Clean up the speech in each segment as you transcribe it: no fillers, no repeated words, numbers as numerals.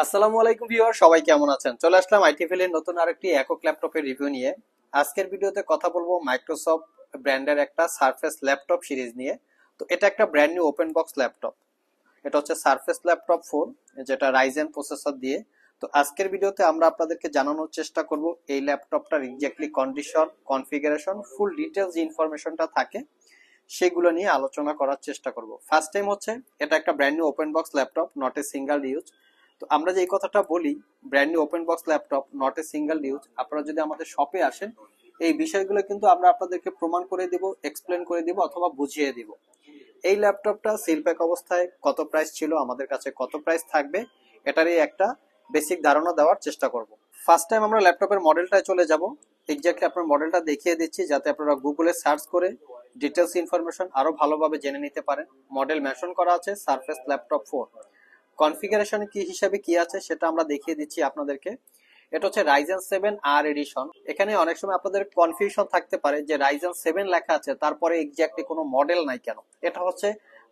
আসসালামু আলাইকুম ভিউয়ার, সবাই কেমন আছেন? চলে আসলাম আইটিফিল এর নতুন আরেকটি একক ল্যাপটপের রিভিউ নিয়ে। আজকের ভিডিওতে কথা বলবো মাইক্রোসফট ব্র্যান্ডের একটা সারফেস ল্যাপটপ সিরিজ নিয়ে। তো এটা একটা brand new open box laptop. এটা হচ্ছে সারফেস ল্যাপটপ 4, যেটা রাইজেন প্রসেসর দিয়ে। তো আজকের ভিডিওতে আমরা আপনাদেরকে জানানোর চেষ্টা করব এই ল্যাপটপটার exactly condition, configuration, full details যে ইনফরমেশনটা থাকে সেগুলো নিয়ে আলোচনা করার চেষ্টা করব। ফার্স্ট টাইম হচ্ছে এটা একটা brand new open box laptop, not a single use. তো আমরা যে এই কথাটা বলি, brand new open box laptop not a single use, আপনারা যদি আমাদের শপে আসেন এই বিষয়গুলো কিন্তু আমরা আপনাদেরকে প্রমাণ করে দিব, এক্সপ্লেন করে দিব অথবা বুঝিয়ে দিব। এই ল্যাপটপটা সিল প্যাক অবস্থায় কত প্রাইস ছিল, আমাদের কাছে কত প্রাইস থাকবে, এটারই একটা বেসিক ধারণা দেওয়ার চেষ্টা করব। ফার্স্ট টাইম আমরা ল্যাপটপের মডেলটায় চলে যাব। এক্স্যাক্টলি আপনার মডেলটা দেখিয়ে দিচ্ছি যাতে আপনারা গুগলে সার্চ করে ডিটেলস ইনফরমেশন আরো ভালোভাবে জেনে নিতে পারেন। মডেল মেনশন করা আছে সারফেস ল্যাপটপ 4। কনফিগারেশন কি হিসাবে কি আছে সেটা আমরা দেখিয়ে দিচ্ছি আপনাদেরকে। এটা হচ্ছে রাইজেন 7 আর এডিশন। এখানে অনেক সময় আপনাদের কনফিউশন থাকতে পারে যে রাইজেন 7 লেখা আছে তারপরে এক্স্যাক্টলি কোনো মডেল নাই কেন। এটা হচ্ছে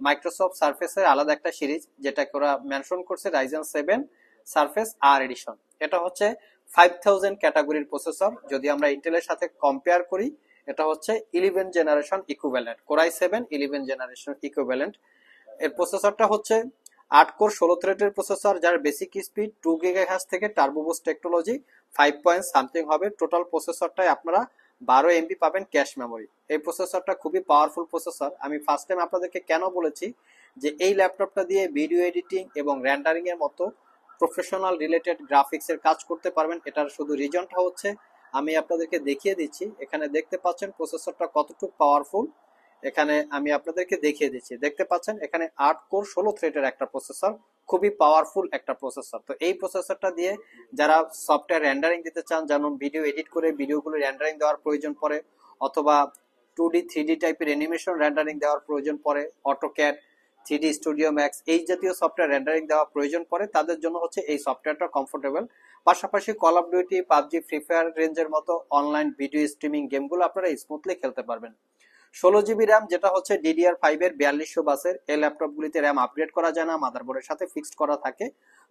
মাইক্রোসফট সারফেসের আলাদা একটা সিরিজ, যেটাকে ওরা মেনশন করছে রাইজেন 7 সারফেস আর এডিশন। এটা হচ্ছে 5000 ক্যাটাগরির প্রসেসর। যদি আমরা ইন্টেলের সাথে কম্পেয়ার করি, এটা হচ্ছে 11 generation equivalent, core i 7 11 generation equivalent. এর প্রসেসরটা হচ্ছে 8 কোর 16 থ্রেডের প্রসেসর, যার বেসিক স্পিড 2 গিগাহার্টজ থেকে turbo boost technology 5 point something হবে। টোটাল প্রসেসরটায় আপনারা 12 এমবি পাবেন ক্যাশ মেমোরি। এই প্রসেসরটা খুবই পাওয়ারফুল প্রসেসর। আমি ফার্স্ট টাইম আপনাদেরকে কেন বলেছি যে এই ল্যাপটপটা দিয়ে ভিডিও এডিটিং এবং রেন্ডারিং এর মতো প্রফেশনাল রিলেটেড গ্রাফিক্স এর কাজ করতে পারবেন, এটার শুধু রিজনটা হচ্ছে আমি আপনাদেরকে দেখিয়ে দিচ্ছি। এখানে দেখতে পাচ্ছেন প্রসেসরটা কতটুকু পাওয়ারফুল। এখানে আমি আপনাদেরকে দেখিয়ে দিচ্ছি, দেখতে পাচ্ছেন এখানে 8 কোর 16 থ্রেডের একটা প্রসেসর, খুবই পাওয়ারফুল একটা প্রসেসর। তো এই প্রসেসরটা দিয়ে যারা সফটওয়্যার রেন্ডারিং দিতে চান, যেমন ভিডিও এডিট করে ভিডিওগুলো রেন্ডারিং দেওয়ার প্রয়োজন পড়ে, অথবা 2D 3D টাইপের অ্যানিমেশন রেন্ডারিং দেওয়ার প্রয়োজন পড়ে, অটোক্যাড, 3D স্টুডিও ম্যাক্স এই জাতীয় সফটওয়্যার রেন্ডারিং দেওয়ার প্রয়োজন পড়ে, তাদের জন্য হচ্ছে এই সফটওয়্যারটা কমফোর্টেবল। পাশাপাশি call of duty, PUBG, free fire রেঞ্জের মতো অনলাইন ভিডিও স্ট্রিমিং গেমগুলো আপনারা স্মুথলি খেলতে পারবেন। 16 জিবি র্যাম, যেটা হচ্ছে DDR5 এর 4200 বাসের। এই ল্যাপটপগুলিতে র্যাম আপগ্রেড করা যায় না, মাদারবোর্ডের সাথে ফিক্সড করা থাকে।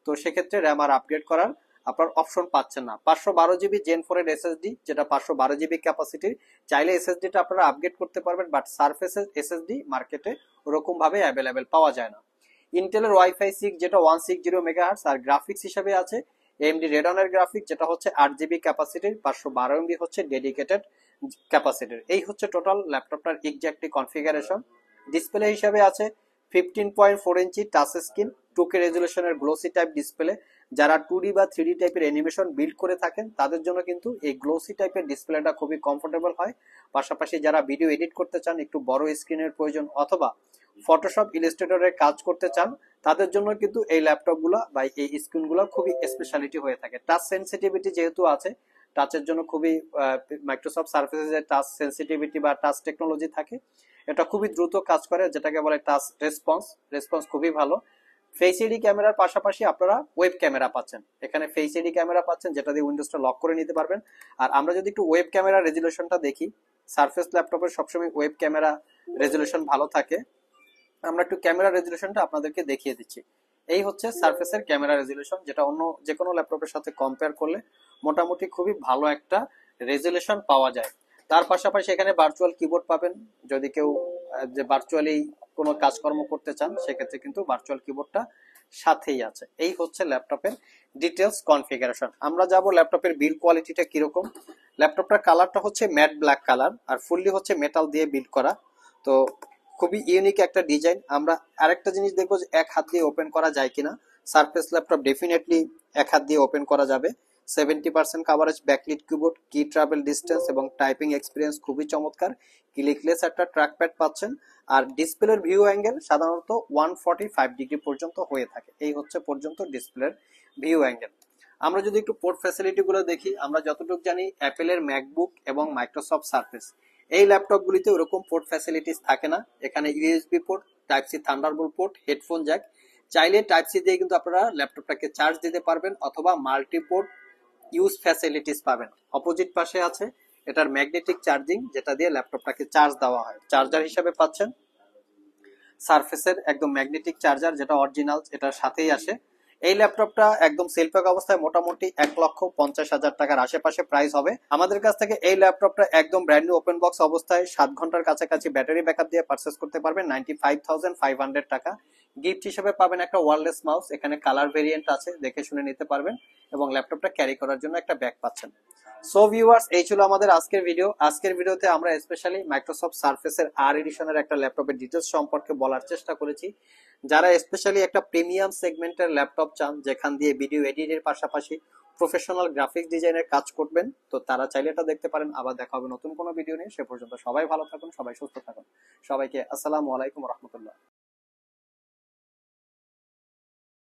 তো সেক্ষেত্রে র্যাম আর আপগ্রেড করার আপনার অপশন পাচ্ছেন না। 512 জিবি জেন 4 এর এসএসডি, যেটা 512 জিবি ক্যাপাসিটির। চাইলে এসএসডিটা আপনারা আপগ্রেড করতে পারবেন, বাট সারফেসের এসএসডি মার্কেটে ওরকম ভাবে অ্যাভেলেবেল পাওয়া যায় না। ইন্টেলের ওয়াইফাই 6, যেটা 160 মেগাহার্টজ, আর গ্রাফিক্স হিসাবে আছে AMD রেডনের গ্রাফিক্স, যেটা হচ্ছে 8 জিবি ক্যাপাসিটির, 512 MB হচ্ছে ডেডিকেটেড ক্যাপাসিটির। এই হচ্ছে টোটাল ল্যাপটপটার এক্স্যাক্টলি কনফিগারেশন। ডিসপ্লে হিসাবে আছে 15.4 ইঞ্চি টাচ স্ক্রিন, 2K রেজুলেশনের গ্লোসি টাইপ ডিসপ্লে। যারা 2D বা 3D টাইপের অ্যানিমেশন বিল্ড করে থাকেন তাদের জন্য কিন্তু এই গ্লোসি টাইপের ডিসপ্লেটা খুবই কমফোর্টেবল হয়। পাশাপাশি যারা ভিডিও এডিট করতে চান, একটু বড় স্ক্রিনের প্রয়োজন, অথবা ফটোশপ ইলাস্ট্রেটরের কাজ করতে চান, তাদের জন্য কিন্তু এই ল্যাপটপগুলো বা এই স্ক্রিনগুলো খুবই স্পেশালিটি হয়ে থাকে। টাচ সেন্সিটিভিটি যেহেতু আছে, টাচের জন্য খুবই মাইক্রোসফট সার্ফেসে যে টাচ সেন্সিটিভিটি বা টাচ টেকনোলজি থাকে, এটা খুবই দ্রুত কাজ করে, যেটাকে বলে টাচ রেসপন্স। রেসপন্স খুবই ভালো। ফেস আইডি ক্যামেরার পাশাপাশি আপনারা ওয়েব ক্যামেরা পাচ্ছেন। এখানে ফেস আইডি ক্যামেরা পাচ্ছেন, যেটা দিয়ে উইন্ডোজটা লক করে নিতে পারবেন। আর আমরা যদি একটু ওয়েব ক্যামেরা রেজুলেশনটা দেখি, সারফেস ল্যাপটপের সবসময় ওয়েব ক্যামেরা রেজুলেশন ভালো থাকে। আমরা একটু ক্যামেরা রেজুলেশনটা আপনাদেরকে দেখিয়ে দিচ্ছি। এই হচ্ছে সারফেসের ক্যামেরা রেজুলেশন, যেটা অন্য যে কোনো ল্যাপটপের সাথে কম্পেয়ার করলে মোটামুটি খুবই ভালো একটা রেজুলেশন পাওয়া যায়। তার পাশাপাশি এখানে ভার্চুয়াল কিবোর্ড পাবেন। যদি কেউ যে ভার্চুয়ালি কোনো কাজকর্ম করতে চান, সেক্ষেত্রে কিন্তু ভার্চুয়াল কিবোর্ডটা সাথেই আছে। এই হচ্ছে ল্যাপটপের ডিটেলস কনফিগারেশন। আমরা যাব ল্যাপটপের বিল্ড কোয়ালিটিটা কিরকম। ল্যাপটপটার কালারটা হচ্ছে ম্যাট ব্ল্যাক কালার, আর ফুললি হচ্ছে মেটাল দিয়ে বিল্ড করা। তো খুবই ইউনিক একটা ডিজাইন। আমরা আরেকটা জিনিস দেখবো যে এক হাত দিয়ে ওপেন করা যায় কিনা। সারফেস ল্যাপটপ ডেফিনেটলি এক হাত দিয়ে ওপেন করা যাবে। 70% কাভারেজ ব্যাকলিট কিবোর্ড, কি ট্রাভেল ডিস্টেন্স এবং টাইপিং এক্সপিরিয়েন্স খুবই চমৎকার। ক্লিকলেস একটা ট্র্যাকপ্যাড পাচ্ছেন। আর ডিসপ্লের ভিউ অ্যাঙ্গেল সাধারণত 145 ডিগ্রি পর্যন্ত হয়ে থাকে। এই হচ্ছে পর্যন্ত ডিসপ্লের ভিউ অ্যাঙ্গেল। আমরা যদি একটু পোর্ট ফ্যাসিলিটি গুলো দেখি, আমরা যতটুকু জানি অ্যাপেলের ম্যাকবুক এবং মাইক্রোসফট সারফেস এই ল্যাপটপগুলিতে ওরকম পোর্ট ফ্যাসিলিটিস থাকে না। এখানে USB port, type C thunderbolt port, headphone jack. চাইলে টাইপ সি দিয়ে কিন্তু আপনারা ল্যাপটপটাকে চার্জ দিতে পারবেন, অথবা মাল্টি পোর্ট ইউজ ফ্যাসিলিটিস পাবেন। অপোজিট পাশে আছে এটার ম্যাগনেটিক চার্জিং, যেটা দিয়ে ল্যাপটপটাকে চার্জ দেওয়া হয়। চার্জার হিসাবে পাচ্ছেন সারফেসের একদম ম্যাগনেটিক চার্জার, যেটা অরিজিনাল, এটার সাথেই আসে। এই ল্যাপটপটা একদম সেল প্যাক অবস্থায় মোটামুটি 1,50,000 টাকার আশেপাশে প্রাইস হবে। আমাদের কাছ থেকে এই ল্যাপটপটা একদম ব্র্যান্ড নিউ ওপেন বক্স অবস্থায় 7 ঘন্টার কাছাকাছি ব্যাটারি ব্যাকআপ দিয়ে পারচেস করতে পারবেন 95,500 টাকা। গিফট হিসেবে পাবেন একটা ওয়্যারলেস মাউস, এখানে কালার ভেরিয়েন্ট আছে, দেখে শুনে নিতে পারবেন, এবং ল্যাপটপটা ক্যারি করার জন্য একটা ব্যাগ পাচ্ছেন। সো ভিউয়ার্স, এই ছিল আমাদের আজকের ভিডিও। আজকের ভিডিওতে আমরা স্পেশালি মাইক্রোসফট সারফেসের আর এডিশনের একটা ল্যাপটপের ডিটেলস সম্পর্কে বলার চেষ্টা করেছি। যারা স্পেশালি একটা প্রিমিয়াম সেগমেন্টের ল্যাপটপ চান যেখান দিয়ে ভিডিও এডিটের পাশাপাশি প্রফেশনাল গ্রাফিক্স ডিজাইনের কাজ করবেন, তো তারা চাইলে এটা দেখতে পারেন। আবার দেখা হবে নতুন কোনো ভিডিও নিয়ে। সে পর্যন্ত সবাই ভালো থাকুন, সবাই সুস্থ থাকুন। সবাইকে আসসালামু আলাইকুম রহমতুল্লাহ।